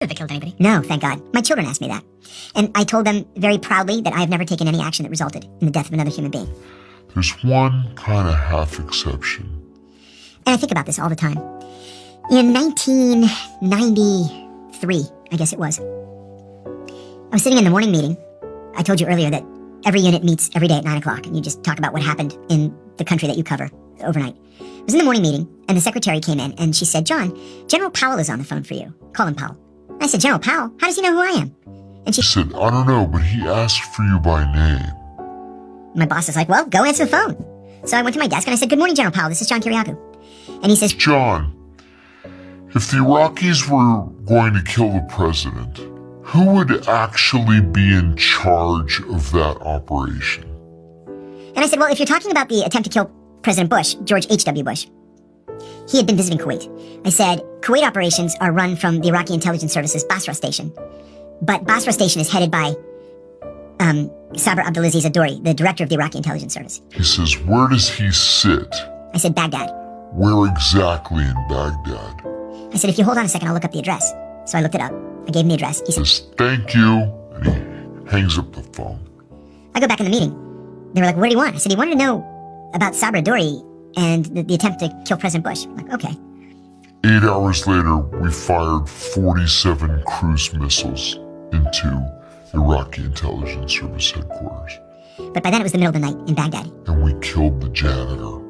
Have they killed anybody? No, thank God. My children asked me that. And I told them very proudly that I have never taken any action that resulted in the death of another human being. There's one kind of half exception. And I think about this all the time. In 1993, I guess it was, I was sitting in the morning meeting. I told you earlier that every unit meets every day at 9 o'clock, and you just talk about what happened in the country that you cover overnight. I was in the morning meeting, and the secretary came in, and she said, "John, General Powell is on the phone for you. Call him Powell." And I said, "General Powell? How does he know who I am?" And she said, "I don't know, but he asked for you by name." My boss is like, "Well, go answer the phone." So I went to my desk, and I said, "Good morning, General Powell. This is John Kiriakou." And he says, "John, if the Iraqis were going to kill the president, who would actually be in charge of that operation?" And I said, "Well, if you're talking about the attempt to kill President Bush, George H.W. Bush, he had been visiting Kuwait." I said, "Kuwait operations are run from the Iraqi intelligence service's Basra station, but Basra station is headed by Sabr Abdulaziz Adori, the director of the Iraqi intelligence service." He says, "Where does he sit?" I said, "Baghdad." "Where exactly in Baghdad?" I said, "If you hold on a second, I'll look up the address." So I looked it up. I gave him the address. He says, "Thank you," and he hangs up the phone. I go back in the meeting. They were like, "What do you want?" I said, "He wanted to know about Sabr Adori and the attempt to kill President Bush." I'm like, "Okay." 8 hours later, we fired 47 cruise missiles into Iraqi intelligence service headquarters. But by then it was the middle of the night in Baghdad. And we killed the janitor.